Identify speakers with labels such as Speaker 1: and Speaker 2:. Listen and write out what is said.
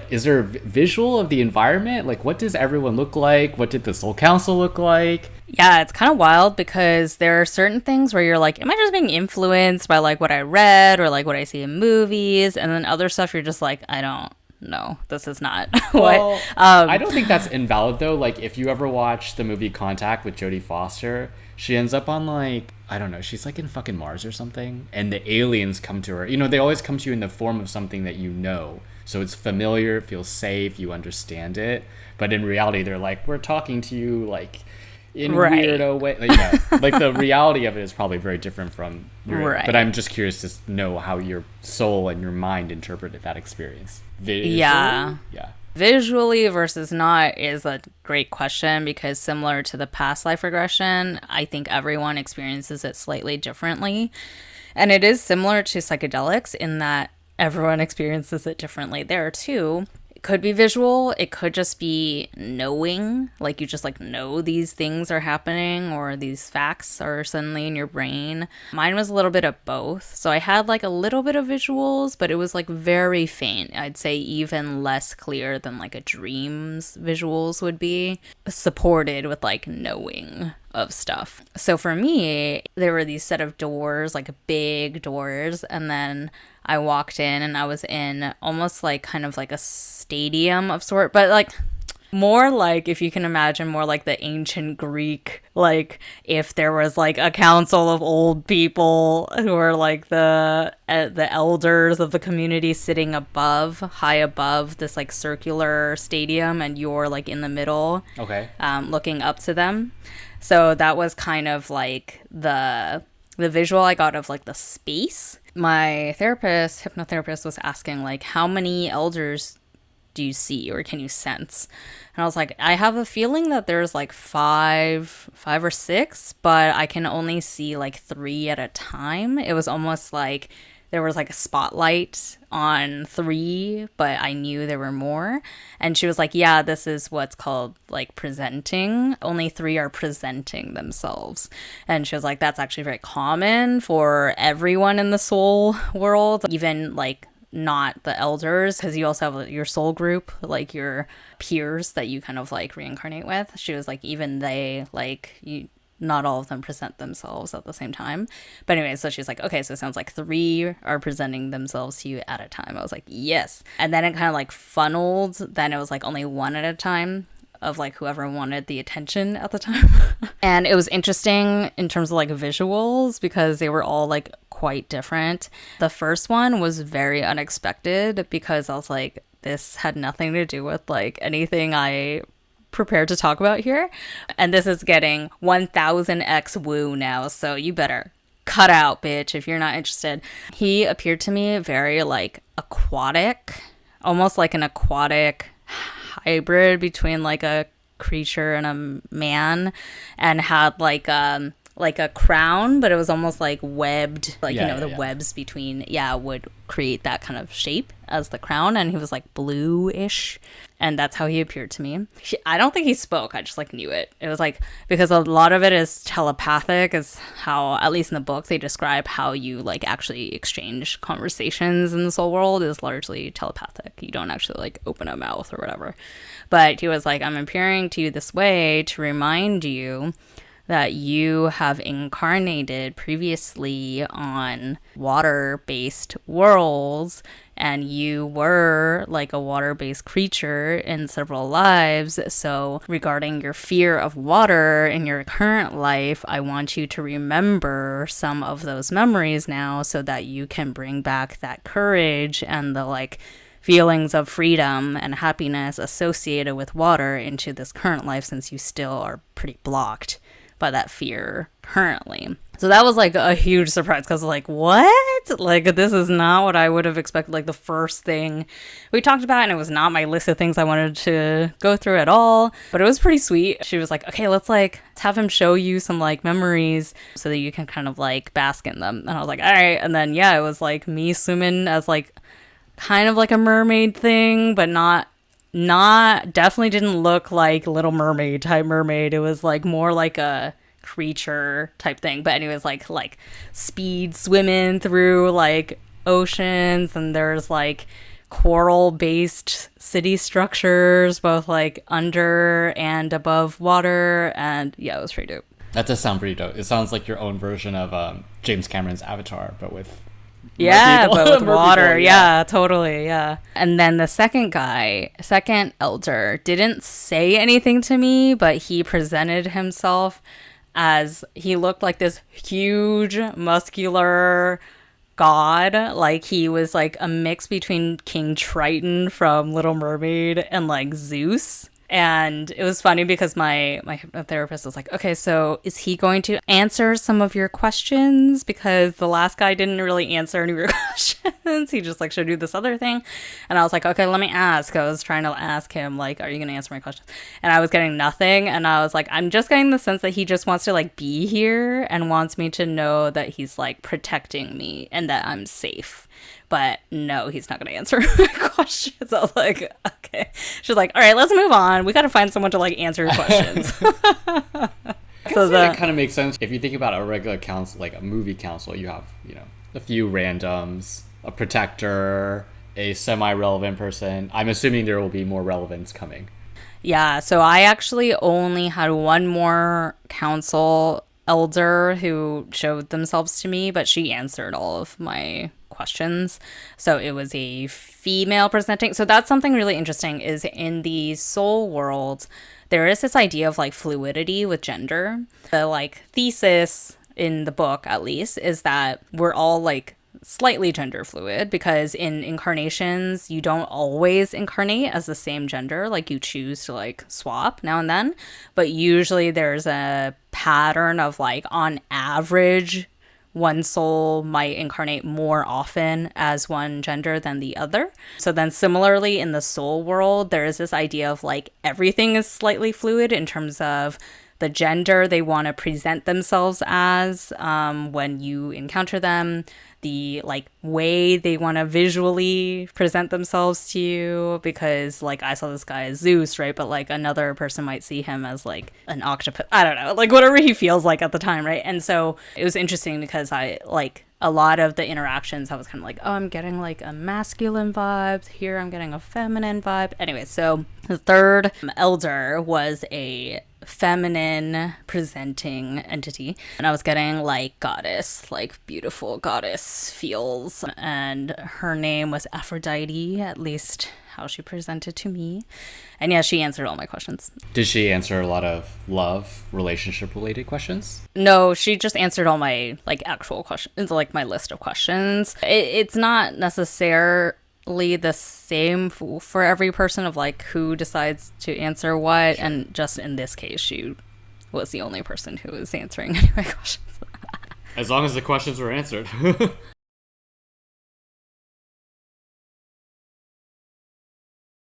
Speaker 1: is there a visual of the environment? Like, what does everyone look like? What did the Soul Council look like?
Speaker 2: Yeah, it's kind of wild because there are certain things where you're like, am I just being influenced by like what I read or like what I see in movies? And then other stuff you're just like, I don't know. This is not what.
Speaker 1: Well, I don't think that's invalid though. Like, if you ever watch the movie Contact with Jodie Foster, she ends up on like, I don't know, she's like in fucking Mars or something, and the aliens come to her. You know, they always come to you in the form of something that you know. So it's familiar, it feels safe, you understand it. But in reality, they're like, we're talking to you like in
Speaker 2: Right.
Speaker 1: weirdo way. Like, like the reality of it is probably very different from your.
Speaker 2: Right.
Speaker 1: But I'm just curious to know how your soul and your mind interpreted that experience. Visually?
Speaker 2: Yeah.
Speaker 1: Yeah.
Speaker 2: Visually versus not is a great question because similar to the past life regression, I think everyone experiences it slightly differently. And it is similar to psychedelics in that everyone experiences it differently there too. It could be visual, it could just be knowing, like you just like know these things are happening or these facts are suddenly in your brain. Mine was a little bit of both. So I had like a little bit of visuals, but it was like very faint. I'd say even less clear than like a dream's visuals would be, supported with like knowing of stuff. So for me, there were these set of doors, like big doors, and then I walked in and I was in almost like kind of like a stadium of sort, but like more like, if you can imagine, more like the ancient Greek, like if there was like a council of old people who are like the elders of the community sitting above, high above this like circular stadium, and you're like in the middle,
Speaker 1: Okay.
Speaker 2: looking up to them. So that was kind of like the visual I got of like the space. My hypnotherapist was asking like, how many elders do you see or can you sense? And I was like, I have a feeling that there's like five or six, but I can only see like three at a time. It was almost like there was like a spotlight on three, but I knew there were more. And she was like, yeah, this is what's called like presenting. Only three are presenting themselves. And she was like, that's actually very common for everyone in the soul world, even like not the elders, because you also have your soul group, like your peers that you kind of like reincarnate with. She was like, even they, like, you, not all of them present themselves at the same time. But anyway, so she's like, okay, so it sounds like three are presenting themselves to you at a time. I was like, yes. And then it kind of like funneled. Then it was like only one at a time of like whoever wanted the attention at the time. And it was interesting in terms of like visuals because they were all like quite different. The first one was very unexpected because I was like, this had nothing to do with like anything I prepared to talk about here. And this is getting 1000x woo now, so you better cut out, bitch, if you're not interested. He appeared to me very like aquatic, almost like an aquatic hybrid between like a creature and a man, and had like a crown, but it was almost like webbed, like,
Speaker 1: Yeah,
Speaker 2: you know,
Speaker 1: yeah,
Speaker 2: the
Speaker 1: yeah.
Speaker 2: webs between, would create that kind of shape as the crown. And he was like bluish. And that's how he appeared to me. I don't think he spoke. I just like knew it. It was like, because a lot of it is telepathic, is how, at least in the book, they describe how you like actually exchange conversations in the soul world is largely telepathic. You don't actually like open a mouth or whatever. But he was like, I'm appearing to you this way to remind you that you have incarnated previously on water-based worlds, and you were like a water-based creature in several lives. So regarding your fear of water in your current life, I want you to remember some of those memories now so that you can bring back that courage and the like feelings of freedom and happiness associated with water into this current life, since you still are pretty blocked by that fear currently. So that was like a huge surprise because like, what? Like, this is not what I would have expected. Like, the first thing we talked about, and it was not my list of things I wanted to go through at all, but it was pretty sweet. She was like, okay, let's have him show you some like memories so that you can kind of like bask in them. And I was like, all right. And then it was like me swimming as like kind of like a mermaid thing, but not definitely didn't look like Little Mermaid type mermaid. It was like more like a creature type thing. But anyways, like speed swimming through like oceans, and there's like coral-based city structures, both like under and above water. And yeah, it was pretty dope.
Speaker 1: That does sound pretty dope. It sounds like your own version of James Cameron's Avatar, but with
Speaker 2: yeah, but with water.
Speaker 1: People,
Speaker 2: yeah, totally. Yeah. And then the second elder, didn't say anything to me, but he presented himself as he looked like this huge, muscular god. Like he was like a mix between King Triton from Little Mermaid and like Zeus. And it was funny because my hypnotherapist was like, okay, so is he going to answer some of your questions? Because the last guy didn't really answer any of your questions. He just like showed you this other thing. And I was like, okay, let me ask. I was trying to ask him, like, are you going to answer my questions? And I was getting nothing. And I was like, I'm just getting the sense that he just wants to like be here and wants me to know that he's like protecting me and that I'm safe. But no, he's not going to answer my questions. I was like, okay. She's like, all right, let's move on. We got to find someone to like answer your questions.
Speaker 1: So that kind of makes sense. If you think about a regular counsel, like a movie counsel, you have, a few randoms, a protector, a semi-relevant person. I'm assuming there will be more relevance coming.
Speaker 2: Yeah, so I actually only had one more counsel elder who showed themselves to me, but she answered all of my questions. So it was a female presenting. So that's something really interesting is in the soul world, there is this idea of like fluidity with gender. The like thesis in the book, at least, is that we're all like slightly gender fluid because in incarnations you don't always incarnate as the same gender, like you choose to like swap now and then, but usually there's a pattern of like on average one soul might incarnate more often as one gender than the other. So then similarly in the soul world there is this idea of like everything is slightly fluid in terms of the gender they want to present themselves as when you encounter them, the like way they want to visually present themselves to you, because like I saw this guy as Zeus, right? But like another person might see him as like an octopus. I don't know, like whatever he feels like at the time, right? And so it was interesting because I like a lot of the interactions I was kind of like, oh, I'm getting like a masculine vibe here, I'm getting a feminine vibe. Anyway, so the third elder was a feminine presenting entity, and I was getting like goddess, like beautiful goddess feels, and her name was Aphrodite, at least how she presented to me. And yeah, she answered all my questions.
Speaker 1: Did she answer a lot of love relationship related questions?
Speaker 2: No, she just answered all my like actual questions, like my list of questions. It's not necessarily the same for every person of like who decides to answer what. Sure. And just in this case she was the only person who was answering any of my questions.
Speaker 1: As long as the questions were answered.